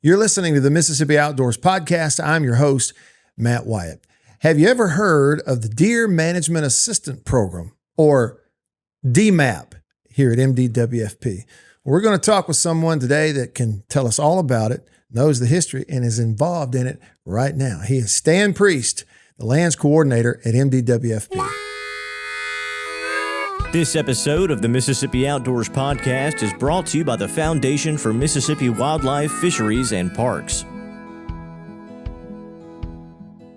You're listening to the Mississippi Outdoors Podcast. I'm your host, Matt Wyatt. Have you ever heard of the Deer Management Assistant Program, or DMAP, here at MDWFP? We're going to talk with someone today that can tell us all about it, knows the history, and is involved in it right now. He is Stan Priest, the lands coordinator at MDWFP. This episode of the Mississippi Outdoors Podcast is brought to you by the Foundation for Mississippi Wildlife, Fisheries, and Parks.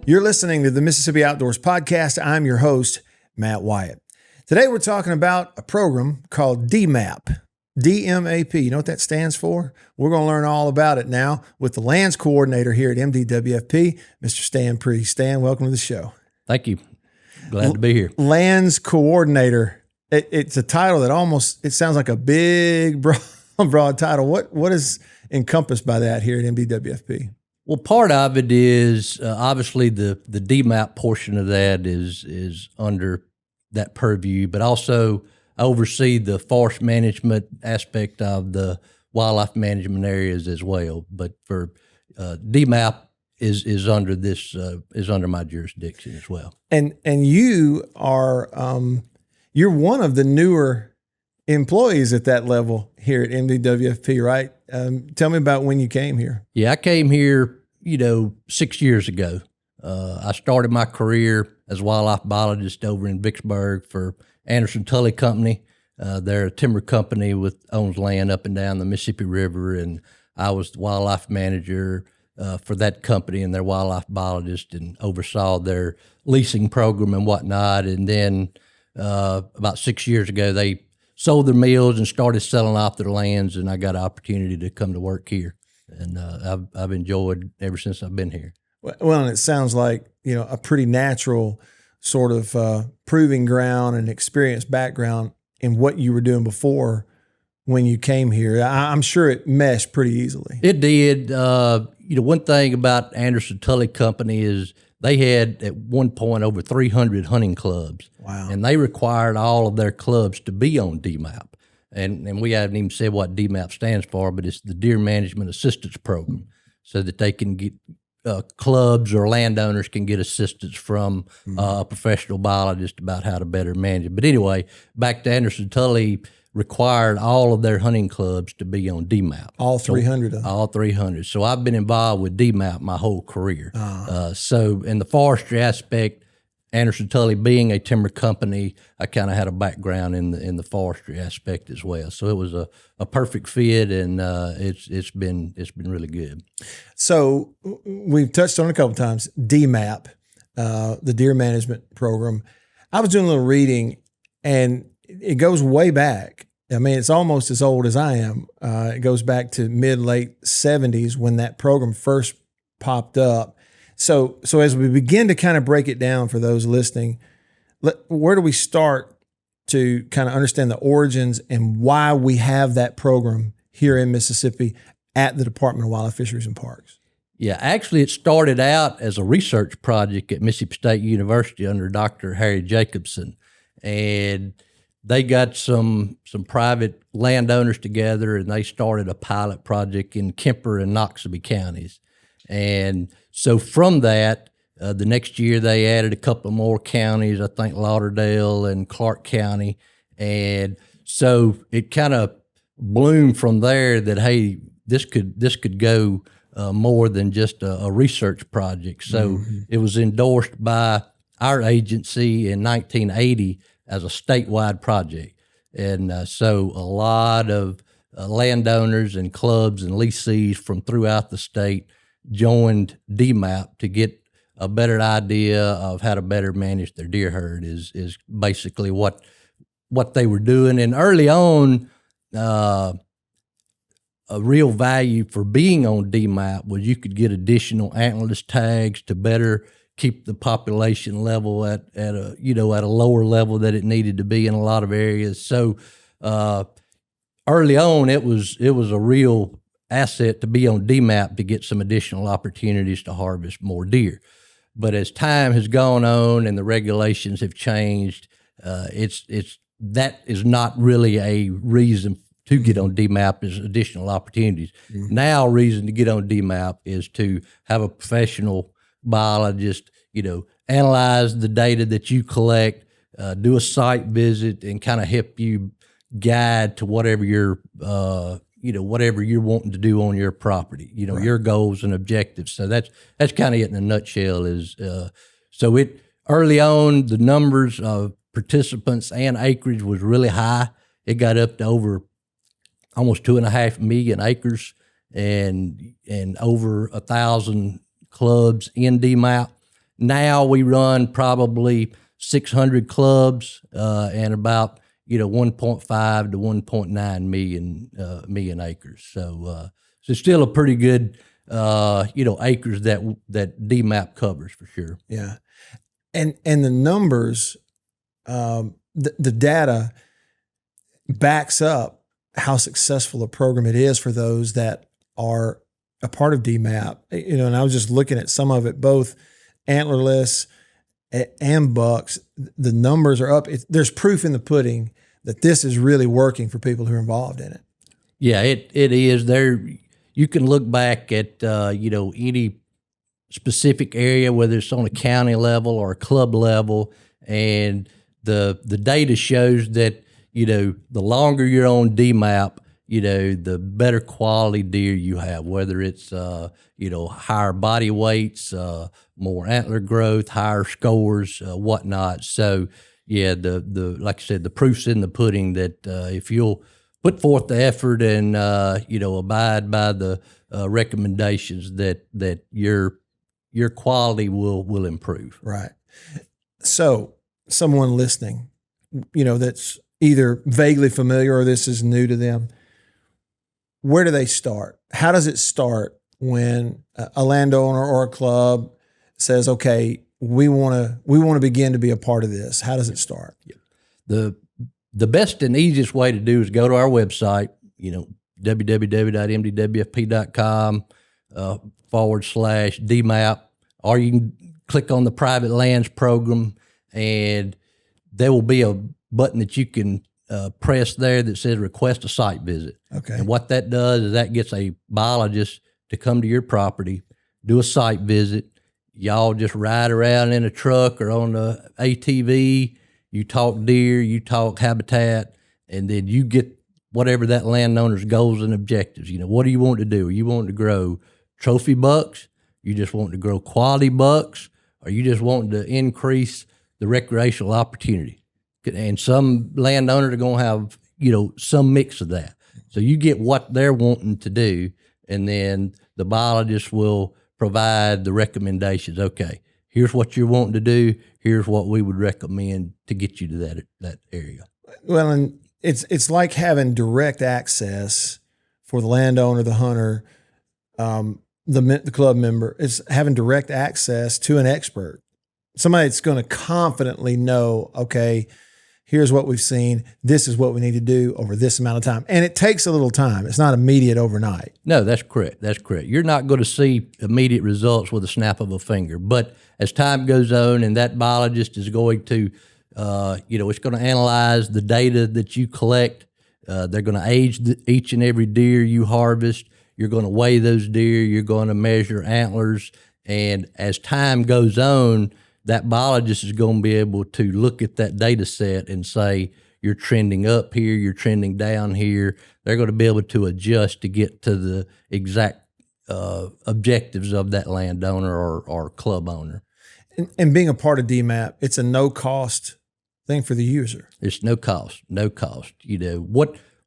You're listening to the Mississippi Outdoors Podcast. I'm your host, Matt Wyatt. Today we're talking about a program called DMAP. DMAP. You know what that stands for? We're going to learn all about it now with the lands coordinator here at MDWFP, Mr. Stan Priest. Stan, welcome to the show. Thank you. Glad to be here. Lands coordinator. It's a title that it sounds like a big, broad title. What is encompassed by that here at MDWFP? Well, part of it is obviously the DMAP portion of that is under that purview, but also I oversee the forest management aspect of the wildlife management areas as well. But for DMAP is under this is under my jurisdiction as well. And you are you're one of the newer employees at that level here at MDWFP, right? Tell me about when you came here. Yeah, I came here, 6 years ago. I started my career as a wildlife biologist over in Vicksburg for Anderson Tully Company. They're a timber company owns land up and down the Mississippi River, and I was the wildlife manager for that company and their wildlife biologist, and oversaw their leasing program and whatnot. And then about 6 years ago, they sold their mills and started selling off their lands, and I got an opportunity to come to work here. And I've enjoyed ever since I've been here. Well, and it sounds like, a pretty natural sort of proving ground and experience background in what you were doing before when you came here. I'm sure it meshed pretty easily. It did. One thing about Anderson Tully Company is they had at one point over 300 hunting clubs. Wow. And they required all of their clubs to be on DMAP. And we haven't even said what DMAP stands for, but it's the Deer Management Assistance Program, so that they can get clubs or landowners can get assistance from a professional biologist about how to better manage it. But anyway, back to Anderson Tully required all of their hunting clubs to be on DMAP. All 300 of them? All 300. So I've been involved with DMAP my whole career. So in the forestry aspect, Anderson Tully being a timber company, I kind of had a background in the forestry aspect as well. So it was a perfect fit, and it's been really good. So we've touched on it a couple of times, DMAP, the Deer Management Program. I was doing a little reading, and it goes way back. I mean, it's almost as old as I am. It goes back to mid-late 70s when that program first popped up. So as we begin to kind of break it down for those listening, where do we start to kind of understand the origins and why we have that program here in Mississippi at the Department of Wildlife, Fisheries, and Parks? Yeah, actually it started out as a research project at Mississippi State University under Dr. Harry Jacobson. And they got some private landowners together, and they started a pilot project in Kemper and Noxubee counties. And so from that, the next year they added a couple more counties, I think Lauderdale and Clark County. And so it kind of bloomed from there that, hey, this could go more than just a research project. So it was endorsed by our agency in 1980 as a statewide project. And so a lot of landowners and clubs and lessees from throughout the state joined DMAP to get a better idea of how to better manage their deer herd is basically what they were doing. And early on, a real value for being on DMAP was you could get additional antlerless tags to better keep the population level at a lower level that it needed to be in a lot of areas. So early on, it was a real asset to be on DMAP to get some additional opportunities to harvest more deer. But as time has gone on and the regulations have changed, that is not really a reason to get on DMAP is additional opportunities. Now, reason to get on DMAP is to have a professional biologist, analyze the data that you collect, do a site visit, and kind of help you guide to whatever whatever you're wanting to do on your property. Your goals and objectives. So that's kind of it in a nutshell. So it early on, the numbers of participants and acreage was really high. It got up to over almost 2.5 million acres and over 1,000 clubs in DMAP. Now we run probably 600 clubs and about 1.5 to 1.9 million acres. So it's still a pretty good acres that DMAP covers for sure. Yeah, and the numbers, the data backs up how successful a program it is for those that are a part of DMAP. And I was just looking at some of it, both antlerless and bucks. The numbers are up. There's proof in the pudding that this is really working for people who are involved in it. Yeah, it is. There, you can look back at any specific area, whether it's on a county level or a club level, and the data shows that the longer you're on DMAP, the better quality deer you have, whether it's higher body weights, more antler growth, higher scores, whatnot. So yeah, the like I said, the proof's in the pudding that if you'll put forth the effort and abide by the recommendations, that your quality will improve. Right. So someone listening, that's either vaguely familiar or this is new to them, where do they start? How does it start when a landowner or a club says, okay, we want to begin to be a part of this? How does it start? The best and easiest way to do is go to our website, www.mdwfp.com /DMAP, or you can click on the private lands program, and there will be a button that you can press there that says request a site visit. Okay. And what that does is that gets a biologist to come to your property, do a site visit. Y'all just ride around in a truck or on the ATV. You talk deer, you talk habitat, and then you get whatever that landowner's goals and objectives. What do you want to do? Are you wanting to grow trophy bucks? You just want to grow quality bucks? Or you just wanting to increase the recreational opportunity? And some landowners are going to have, some mix of that. So you get what they're wanting to do, and then the biologist will provide the recommendations. Okay, here's what you're wanting to do. Here's what we would recommend to get you to that area. Well, and it's like having direct access for the landowner, the hunter, the club member. It's having direct access to an expert, somebody that's going to confidently know, okay, here's what we've seen. This is what we need to do over this amount of time. And it takes a little time. It's not immediate overnight. No, that's correct. That's correct. You're not going to see immediate results with a snap of a finger. But as time goes on, and that biologist is going to, it's going to analyze the data that you collect. They're going to age each and every deer you harvest. You're going to weigh those deer. You're going to measure antlers. And as time goes on, that biologist is going to be able to look at that data set and say, you're trending up here, you're trending down here. They're going to be able to adjust to get to the exact objectives of that landowner or club owner. And being a part of DMAP, it's a no-cost thing for the user. It's no cost.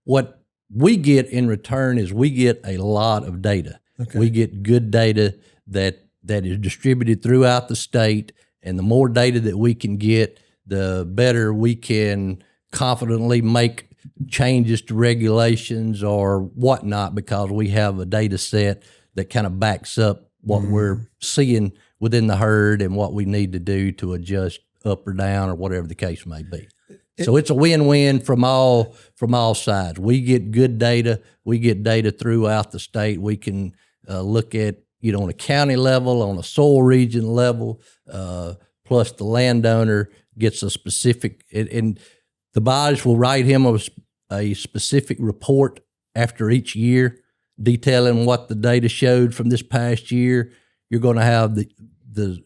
What we get in return is we get a lot of data. Okay. We get good data that is distributed throughout the state. And the more data that we can get, the better we can confidently make changes to regulations or whatnot, because we have a data set that kind of backs up what we're seeing within the herd and what we need to do to adjust up or down or whatever the case may be. So it's a win-win from all sides. We get good data. We get data throughout the state. We can look at, on a county level, on a soil region level, plus the landowner gets a specific, and the biologist will write him a a specific report after each year detailing what the data showed from this past year. You're going to have the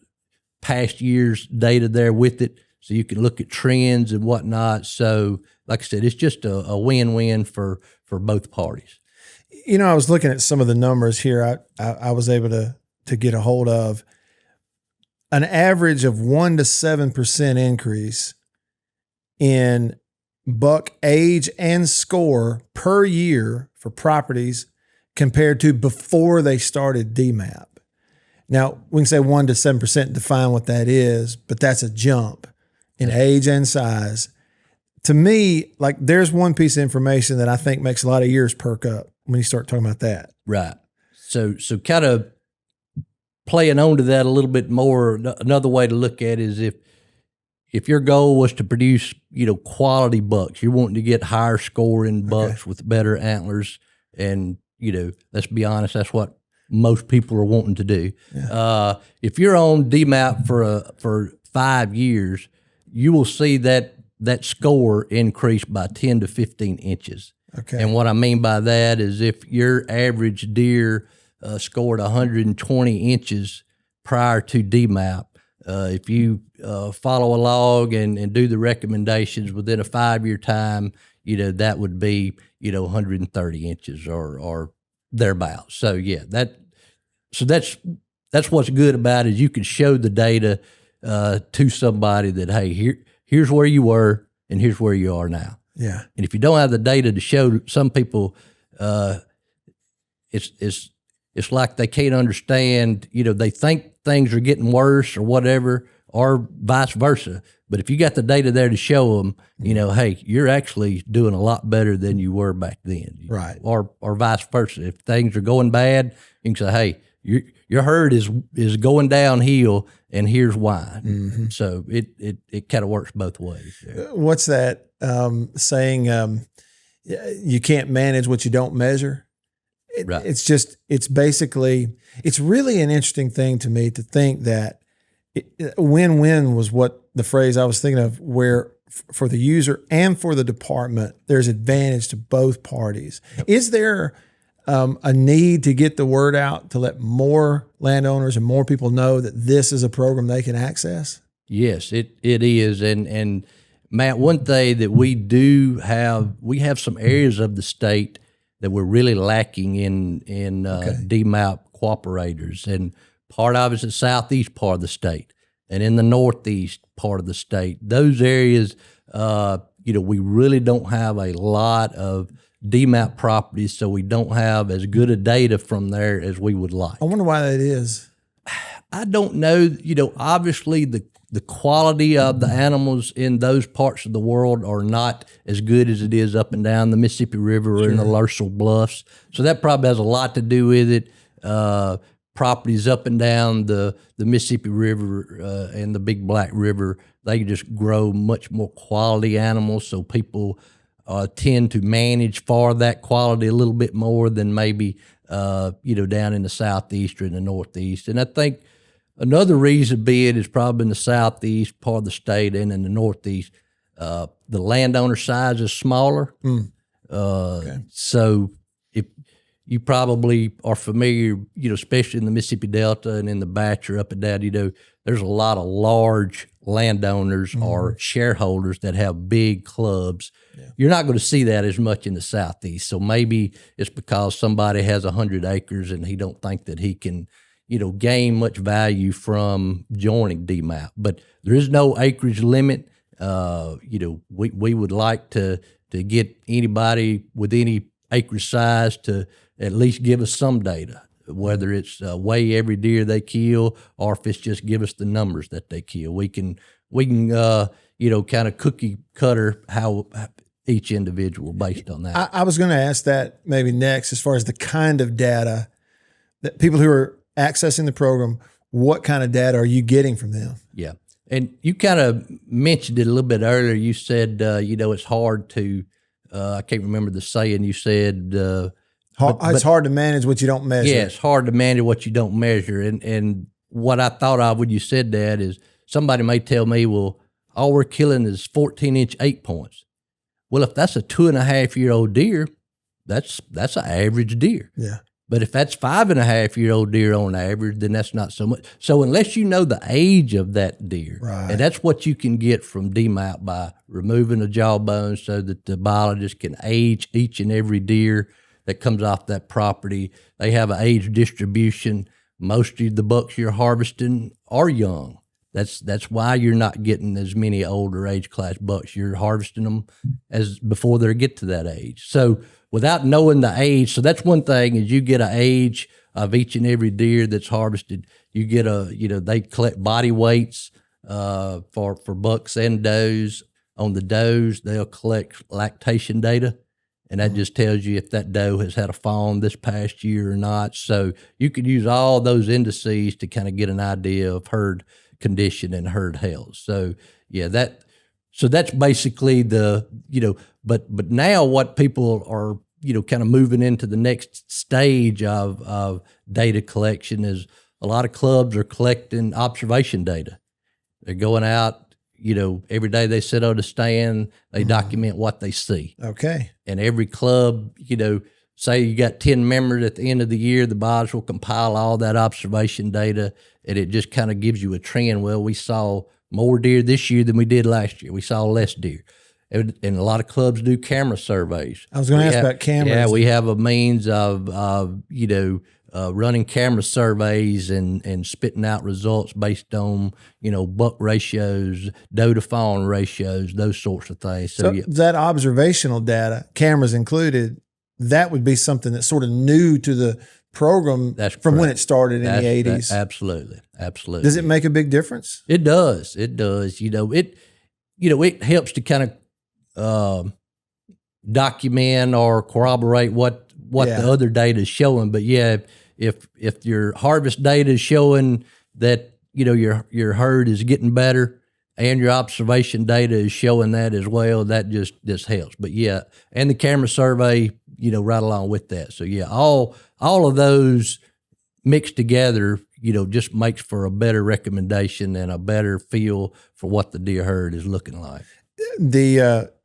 past year's data there with it, so you can look at trends and whatnot. So, like I said, it's just a win-win for both parties. You know, I was looking at some of the numbers here. I was able to get a hold of an average of 1 to 7% increase in buck age and score per year for properties compared to before they started DMAP. Now, we can say 1 to 7%, define what that is, but that's a jump in age and size. To me, like, there's one piece of information that I think makes a lot of ears perk up when you start talking about that. Right. So kind of playing on to that a little bit more, another way to look at it is if your goal was to produce, quality bucks, you're wanting to get higher scoring bucks with better antlers, and, let's be honest, that's what most people are wanting to do. Yeah. If you're on DMAP for 5 years, you will see that score increase by 10 to 15 inches. Okay. And what I mean by that is if your average deer scored 120 inches prior to DMAP, if you follow a log and do the recommendations within a 5-year time, that would be 130 inches or thereabouts. So yeah, that's what's good about it, is you can show the data to somebody that, hey, here's where you were and here's where you are now. Yeah. And if you don't have the data to show, some people, it's like they can't understand, they think things are getting worse or whatever, or vice versa. But if you got the data there to show them, hey, you're actually doing a lot better than you were back then. Right. Or vice versa. If things are going bad, you can say, hey, your herd is going downhill, and here's why. Mm-hmm. So it kind of works both ways. What's that saying? You can't manage what you don't measure. Right. It's basically, it's really an interesting thing to me to think that win-win was what the phrase I was thinking of, where for the user and for the department, there's advantage to both parties. Yep. Is there a need to get the word out to let more landowners and more people know that this is a program they can access? Yes, it is. And Matt, one thing that we have some areas of the state that we're really lacking in DMAP cooperators. And part of it's the southeast part of the state and in the northeast part of the state. Those areas, we really don't have a lot of DMAP properties, so we don't have as good a data from there as we would like. I wonder why that is. I don't know. Obviously the quality of the animals in those parts of the world are not as good as it is up and down the Mississippi River or in the Larcel Bluffs. So that probably has a lot to do with it. Properties up and down the Mississippi River and the Big Black River, they just grow much more quality animals, so people tend to manage for that quality a little bit more than maybe down in the southeast or in the northeast. And I think another reason being is probably in the southeast part of the state and in the northeast, the landowner size is smaller. So if you probably are familiar, especially in the Mississippi Delta and in the Bachelor up and down, there's a lot of large landowners or shareholders that have big clubs. Yeah. You're not going to see that as much in the southeast. So maybe it's because somebody has 100 acres and he don't think that he can, gain much value from joining DMAP. But there is no acreage limit. We would like to get anybody with any acreage size to at least give us some data, whether it's weigh every deer they kill or if it's just give us the numbers that they kill. We can kind of cookie cutter how each individual based on that. I was going to ask that maybe next, as far as the kind of data that people who are accessing the program, what kind of data are you getting from them? Yeah. And you kind of mentioned it a little bit earlier. You said, it's hard to, I can't remember the saying you said. It's hard to manage what you don't measure. Yeah, it's hard to manage what you don't measure. And what I thought of when you said that is somebody may tell me, well, all we're killing is 14-inch 8 points. Well, if that's a 2.5-year-old deer, that's an average deer. Yeah. But if that's 5.5-year-old deer on average, then that's not so much. So unless you know the age of that deer, Right. and that's what you can get from DMAP by removing the jawbone so that the biologist can age each and every deer that comes off that property. They have an age distribution. Most of the bucks you're harvesting are young. That's why you're not getting as many older age class bucks. You're harvesting them as before they get to that age. So without knowing the age, so that's one thing is you get an age of each and every deer that's harvested. You get they collect body weights for bucks and does. On the does, they'll collect lactation data, and that just tells you if that doe has had a fawn this past year or not. So you could use all those indices to kind of get an idea of herd condition and herd health. So yeah, that's basically the, but now what people are, kind of moving into the next stage of data collection is a lot of clubs are collecting observation data. They're going out, every day they sit on the stand, they document what they see. Okay. And every club, say you got 10 members at the end of the year, the biologist will compile all that observation data, and it just kind of gives you a trend. Well, we saw more deer this year than we did last year. We saw less deer. And a lot of clubs do camera surveys. I was going to ask about cameras. Yeah, we have a means of running camera surveys and spitting out results based on, buck ratios, doe to fawn ratios, those sorts of things. So that observational data, cameras included, that would be something that's sort of new to the program from when it started in the 80s. Absolutely. Does it make a big difference? It does. It helps to kind of document or corroborate what the other data is showing. But yeah, if your harvest data is showing that your herd is getting better, and your observation data is showing that as well, that just helps. But yeah, and the camera survey, right along with that. So yeah, all of those mixed together, just makes for a better recommendation and a better feel for what the deer herd is looking like.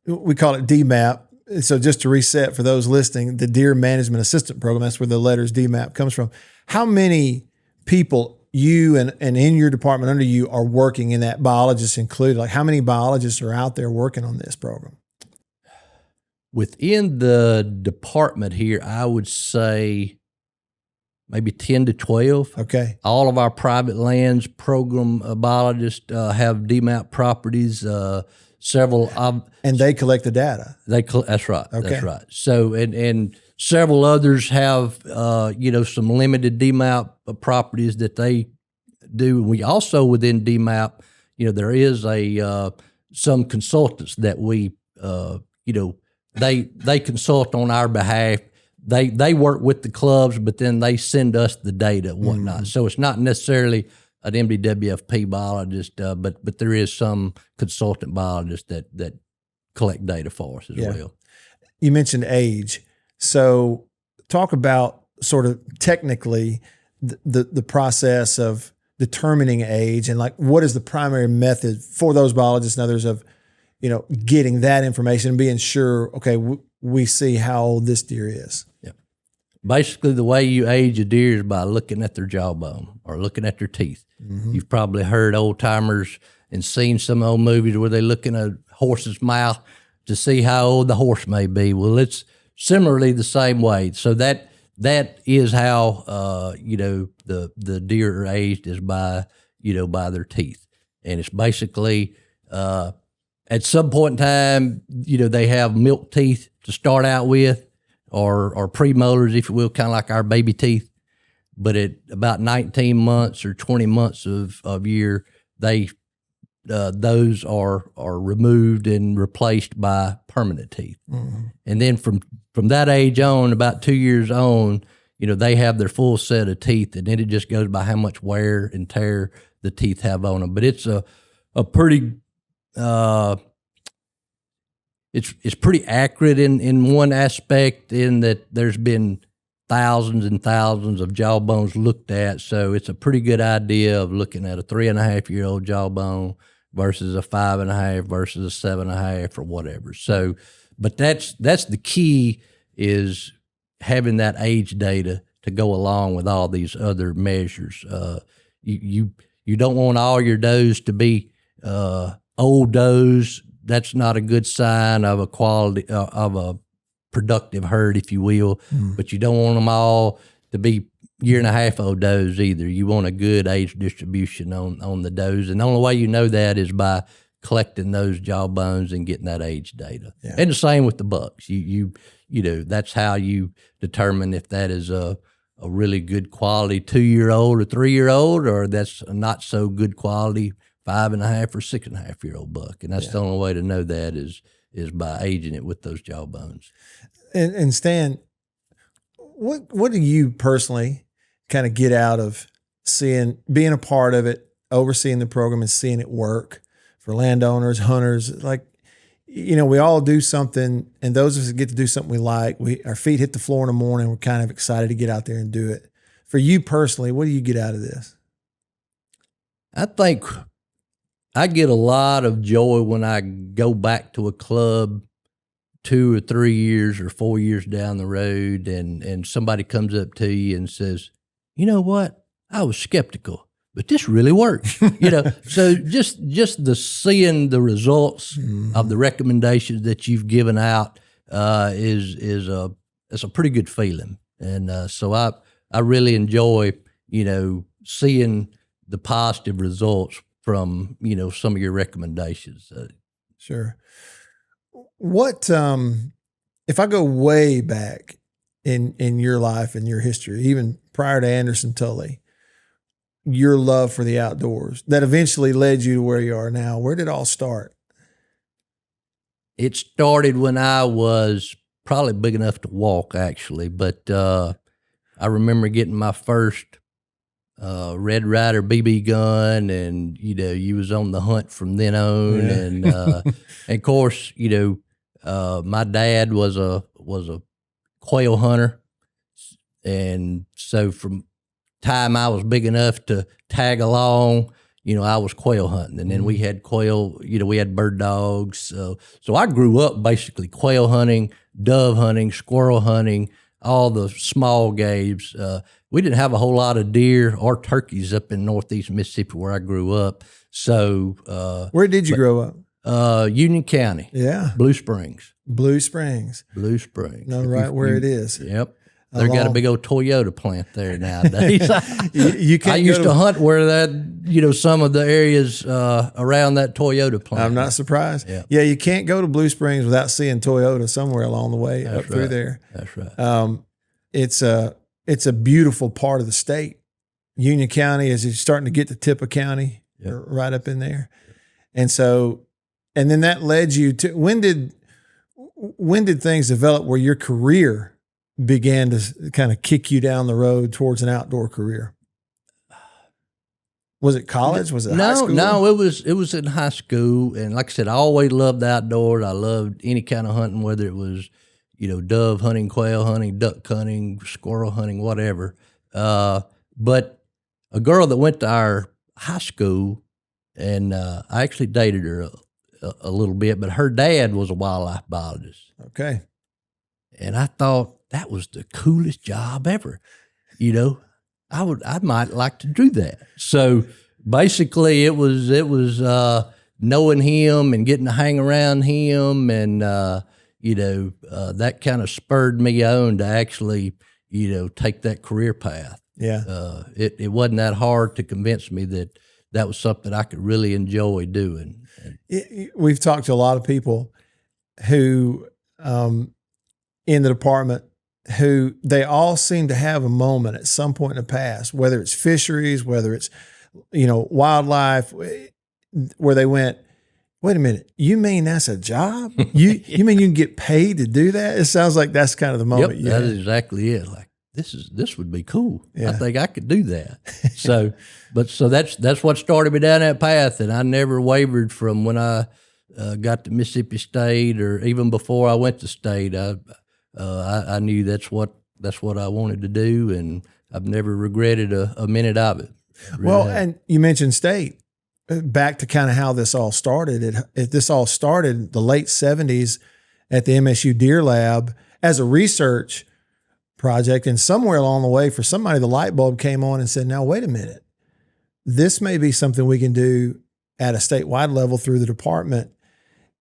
We call it DMAP. So just to reset for those listening, the Deer Management Assistant Program, that's where the letters DMAP comes from. How many people you and in your department under you are working in that, biologists included? Like how many biologists are out there working on this program? Within the department here, I would say maybe 10 to 12. Okay. All of our private lands program biologists have DMAP properties, several. And they collect the data. That's right. Okay. That's right. So, and several others have, some limited DMAP properties that they do. And we also, within DMAP, there is some consultants that we, they consult on our behalf. They work with the clubs, but then they send us the data and whatnot. Mm-hmm. So it's not necessarily an MDWFP biologist, but there is some consultant biologists that collect data for us as well. You mentioned age. So talk about sort of technically the process of determining age and like what is the primary method for those biologists and others of, getting that information and being sure, okay, we see how old this deer is. Yeah. Basically, the way you age a deer is by looking at their jawbone or looking at their teeth. Mm-hmm. You've probably heard old timers and seen some old movies where they look in a horse's mouth to see how old the horse may be. Well, it's similarly the same way. So that is how the deer are aged is by by their teeth, and it's basically at some point in time they have milk teeth to start out with, or premolars, if you will, kind of like our baby teeth. But at about 19 months or 20 months of year, those are removed and replaced by permanent teeth. Mm-hmm. And then from that age on, about 2 years on, they have their full set of teeth, and then it just goes by how much wear and tear the teeth have on them. But it's a pretty it's pretty accurate in one aspect, in that there's been thousands and thousands of jawbones looked at. So it's a pretty good idea of looking at a 3.5-year-old jawbone versus a 5.5 versus a 7.5 or whatever. So but that's the key, is having that age data to go along with all these other measures. You don't want all your does to be old does. That's not a good sign of a quality of a productive herd, if you will. But you don't want them all to be 1.5 year old does either. You want a good age distribution on the does, and the only way you know that is by collecting those jawbones and getting that age data. Yeah. And the same with the bucks. You know, that's how you determine if that is a really good quality 2-year-old or 3-year-old, or that's a not so good quality 5.5 or 6.5-year-old buck. And that's the only way to know that is by aging it with those jawbones. And Stan, what do you personally kind of get out of being a part of it, overseeing the program and seeing it work for landowners, hunters? Like, you know, we all do something, and those of us that get to do something we like, our feet hit the floor in the morning, we're kind of excited to get out there and do it. For you personally, what do you get out of this? I think I get a lot of joy when I go back to a club 2 or 3 years or 4 years down the road, and somebody comes up to you and says, you know what, I was skeptical, but this really works. You know, so just the seeing the results of the recommendations that you've given out is a pretty good feeling. And so I really enjoy, you know, seeing the positive results from, you know, some of your recommendations. Sure. What if I go way back in your life and your history, even prior to Anderson Tully, your love for the outdoors that eventually led you to where you are now, where did it all start? It started when I was probably big enough to walk, actually, but I remember getting my first Red Ryder BB gun, and you know, you was on the hunt from then on, and of course, you know, my dad was a quail hunter, and so from time I was big enough to tag along, you know, I was quail hunting, and then we had quail, you know, we had bird dogs. So I grew up basically quail hunting, dove hunting, squirrel hunting, all the small games. We didn't have a whole lot of deer or turkeys up in northeast Mississippi where I grew up. So where did you grow up? Union County. Yeah. Blue Springs. Blue Springs. No, right where it is. Yep. They got a big old Toyota plant there nowadays. You can't. I used to hunt where that, you know, some of the areas around that Toyota plant. I'm not surprised. Yeah, you can't go to Blue Springs without seeing Toyota somewhere along the way up through there. That's right. It's a beautiful part of the state. Union County is starting to get to Tippah County, right up in there, and then that led you to when did things develop where your career began to kind of kick you down the road towards an outdoor career? Was it college? Was it high school? No, it was in high school. And like I said, I always loved the outdoors. I loved any kind of hunting, whether it was, you know, dove hunting, quail hunting, duck hunting, squirrel hunting, whatever. But a girl that went to our high school, and I actually dated her a little bit, but her dad was a wildlife biologist. Okay. And I thought, that was the coolest job ever. You know, I might like to do that. So basically it was knowing him and getting to hang around him, and you know, that kind of spurred me on to actually, you know, take that career path. Yeah. It wasn't that hard to convince me that was something I could really enjoy doing. We've talked to a lot of people who in the department who they all seem to have a moment at some point in the past, whether it's fisheries, whether it's, you know, wildlife, where they went, wait a minute, you mean that's a job? You mean you can get paid to do that? It sounds like that's kind of the moment. Yep, that is exactly it. Like, this would be cool. Yeah. I think I could do that. So that's what started me down that path, and I never wavered from when I got to Mississippi State, or even before I went to state. I knew that's what I wanted to do, and I've never regretted a minute of it. Really. Well, and you mentioned state. Back to kind of how this all started. This all started the late 70s, at the MSU Deer Lab as a research project. And somewhere along the way, for somebody, the light bulb came on and said, now, wait a minute. This may be something we can do at a statewide level through the department.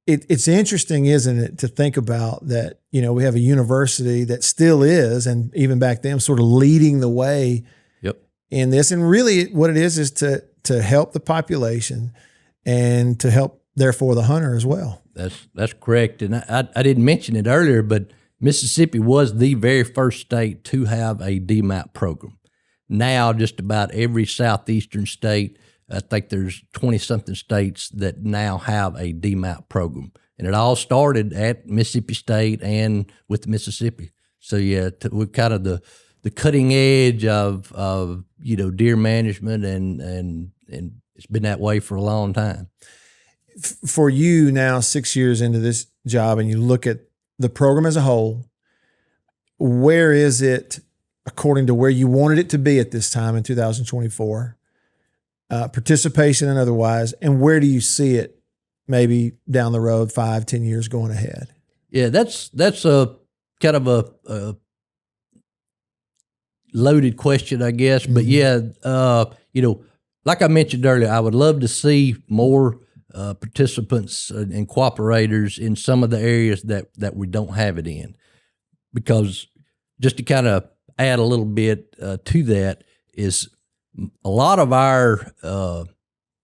It's interesting, isn't it, to think about that, we have a university that still is, and even back then, sort of leading the way in this. And really what it is to help the population and to help, therefore, the hunter as well. That's correct. And I didn't mention it earlier, but Mississippi was the very first state to have a DMAP program. Now, just about every southeastern state, I think there's 20-something states that now have a DMAP program. And it all started at Mississippi State and with Mississippi. So, yeah, we're kind of the cutting edge of deer management, and it's been that way for a long time. For you now, 6 years into this job, and you look at the program as a whole, where is it according to where you wanted it to be at this time in 2024, participation and otherwise, and where do you see it maybe down the road, 5-10 years going ahead? Yeah, that's a kind of a loaded question, I guess. But yeah, like I mentioned earlier, I would love to see more participants and cooperators in some of the areas that we don't have it in. Because just to kind of add a little bit to that is a lot of our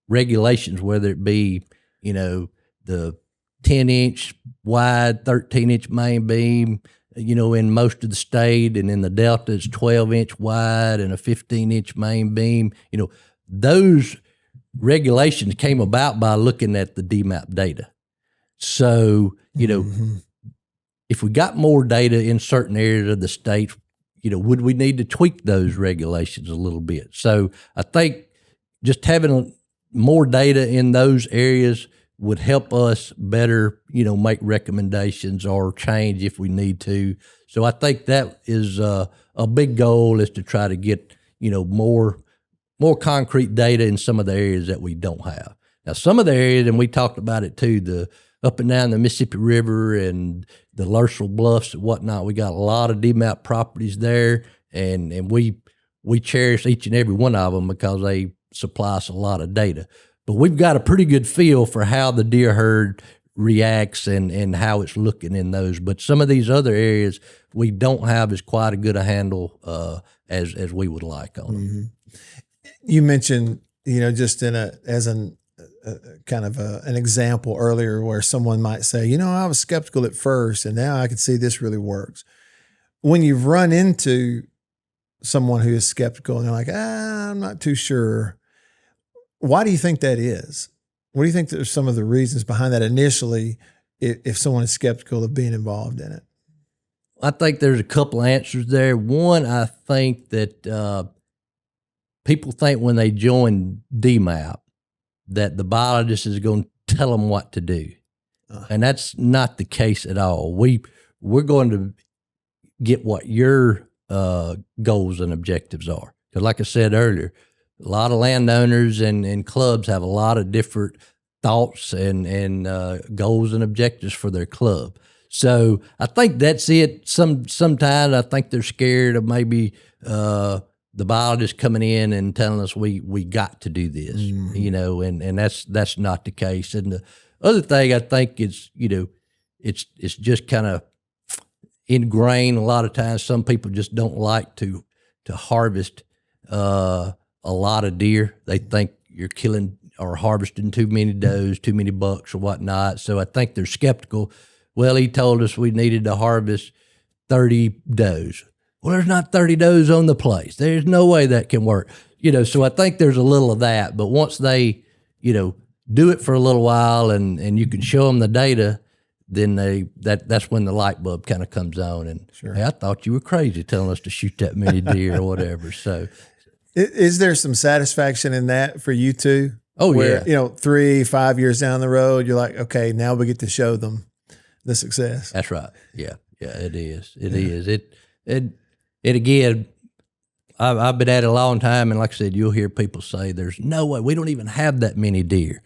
regulations, whether it be, the 10-inch wide, 13-inch main beam, in most of the state, and in the Delta it's 12-inch wide and a 15-inch main beam. Those regulations came about by looking at the DMAP data. So, if we got more data in certain areas of the state, would we need to tweak those regulations a little bit? So I think just having more data in those areas would help us better, make recommendations or change if we need to. So I think that is a big goal, is to try to get, more concrete data in some of the areas that we don't have. Now, some of the areas, and we talked about it too, the up and down the Mississippi River and the Lursville Bluffs and whatnot, we got a lot of DMAP properties there, and we cherish each and every one of them because they supply us a lot of data. But we've got a pretty good feel for how the deer herd reacts and how it's looking in those. But some of these other areas we don't have as quite a good a handle as we would like on them. Mm-hmm. You mentioned, just as an example earlier where someone might say, I was skeptical at first and now I can see this really works. When you've run into someone who is skeptical and they're like, I'm not too sure. Why do you think that is? What do you think are some of the reasons behind that initially, if someone is skeptical of being involved in it? I think there's a couple answers there. One, I think that people think when they join DMAP that the biologist is going to tell them what to do. And that's not the case at all. We're going to get what your goals and objectives are. Because like I said earlier, a lot of landowners and clubs have a lot of different thoughts and goals and objectives for their club. So I think that's it. Sometimes I think they're scared of maybe the biologist coming in and telling us we got to do this, and that's not the case. And the other thing I think is, it's just kind of ingrained. A lot of times some people just don't like to harvest a lot of deer. They think you're killing or harvesting too many does, too many bucks or whatnot. So I think they're skeptical. Well, he told us we needed to harvest 30 does. Well, there's not 30 does on the place. There's no way that can work. So I think there's a little of that. But once they, do it for a little while and you can show them the data, then that's when the light bulb kind of comes on. And sure. Hey, I thought you were crazy telling us to shoot that many deer or whatever. So is there some satisfaction in that for you too? Oh, where, yeah. 3-5 years down the road, you're like, okay, now we get to show them the success. That's right. Yeah. Yeah, it is. It is. It again, I've been at it a long time. And like I said, you'll hear people say there's no way, we don't even have that many deer,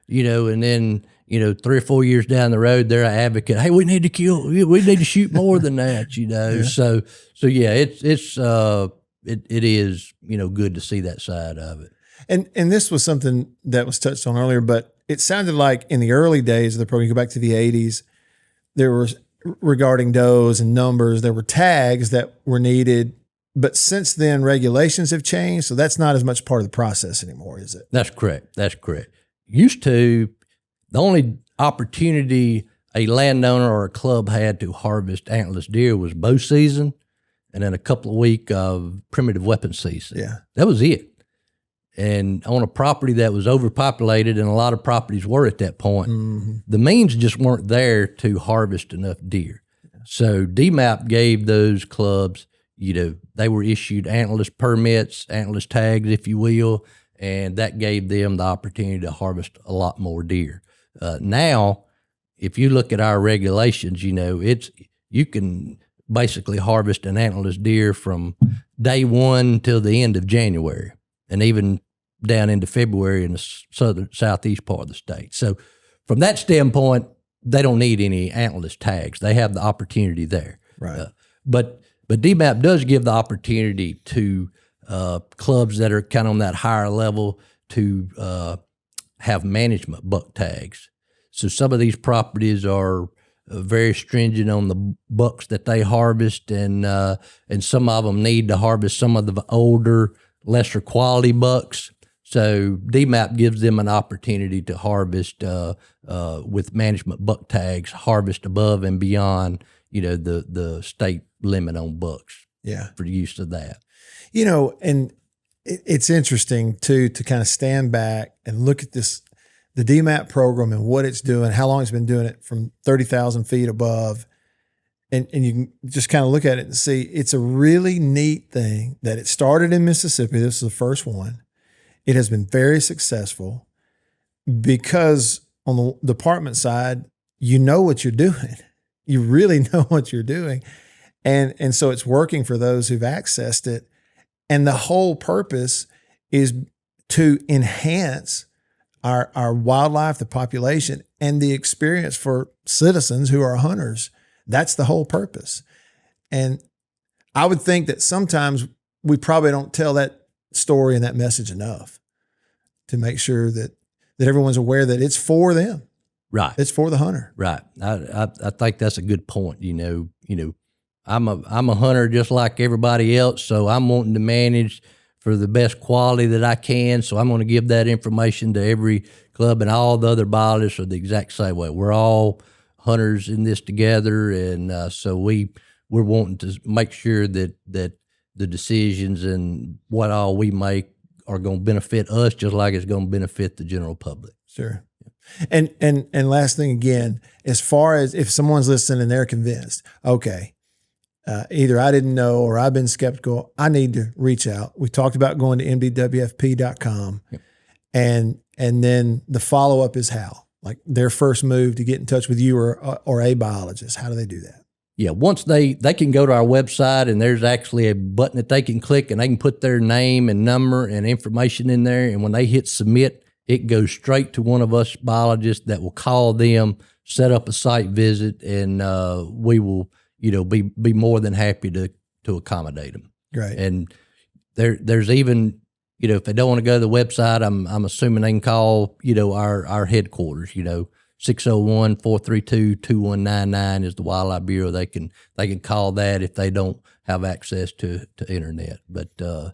and then 3 or 4 years down the road, they're an advocate. Hey, we need to shoot more than that, Yeah. So yeah, it is, good to see that side of it. And this was something that was touched on earlier, but it sounded like in the early days of the program, you go back to the 80s, there was regarding does and numbers, there were tags that were needed. But since then, regulations have changed, so that's not as much part of the process anymore, is it? That's correct. Used to, the only opportunity a landowner or a club had to harvest antlerless deer was bow season and then a couple of weeks of primitive weapon season. Yeah. That was it. And on a property that was overpopulated, and a lot of properties were at that point, the means just weren't there to harvest enough deer. So DMAP gave those clubs, they were issued antlerless permits, antlerless tags, if you will, and that gave them the opportunity to harvest a lot more deer. Now, if you look at our regulations, you can basically harvest an antlerless deer from day one till the end of January, and even down into February in the southeast part of the state. So from that standpoint, they don't need any antlerless tags. They have the opportunity there. Right. But DMAP does give the opportunity to clubs that are kind of on that higher level to have management buck tags. So some of these properties are very stringent on the bucks that they harvest, and some of them need to harvest some of the older, lesser quality bucks. So DMAP gives them an opportunity to harvest with management buck tags, harvest above and beyond, the state limit on bucks. Yeah. For the use of that. And it's interesting too to kind of stand back and look at this, the DMAP program and what it's doing, how long it's been doing it from 30,000 feet above. And you can just kind of look at it and see it's a really neat thing that it started in Mississippi. This is the first one. It has been very successful because on the department side, you know what you're doing. You really know what you're doing. And so it's working for those who've accessed it. And the whole purpose is to enhance our wildlife, the population, and the experience for citizens who are hunters. That's the whole purpose. And I would think that sometimes we probably don't tell that story and that message enough to make sure that everyone's aware that it's for them. Right. It's for the hunter. Right. I think that's a good point. I'm a hunter just like everybody else, so I'm wanting to manage for the best quality that I can. So I'm going to give that information to every club, and all the other biologists are the exact same way. We're all hunters in this together, and so we're wanting to make sure that the decisions and what all we make are going to benefit us just like it's going to benefit the general public. Sure. And last thing again, as far as if someone's listening and they're convinced, okay, either I didn't know or I've been skeptical, I need to reach out. We talked about going to MDWFP.com. Yep. And then the follow-up is how? Like their first move to get in touch with you or a biologist. How do they do that? Yeah, once they can go to our website, and there's actually a button that they can click, and they can put their name and number and information in there. And when they hit submit, it goes straight to one of us biologists that will call them, set up a site visit, and we will, be more than happy to accommodate them. Great. And there's even, if they don't want to go to the website, I'm assuming they can call, our headquarters, 601-432-2199 is the Wildlife Bureau. They can call that if they don't have access to internet. But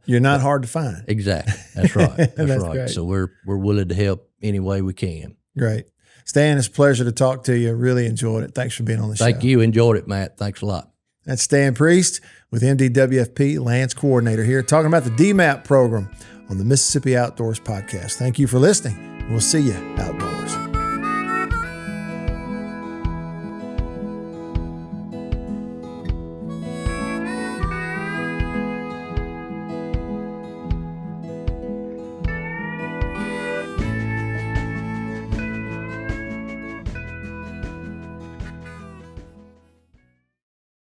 you're not hard to find. Exactly. That's right. That's right. Great. So we're willing to help any way we can. Great. Stan, it's a pleasure to talk to you. Really enjoyed it. Thanks for being on the show. Thank you. Enjoyed it, Matt. Thanks a lot. That's Stan Priest with MDWFP Lands Coordinator here talking about the DMAP program on the Mississippi Outdoors Podcast. Thank you for listening. We'll see you outdoors.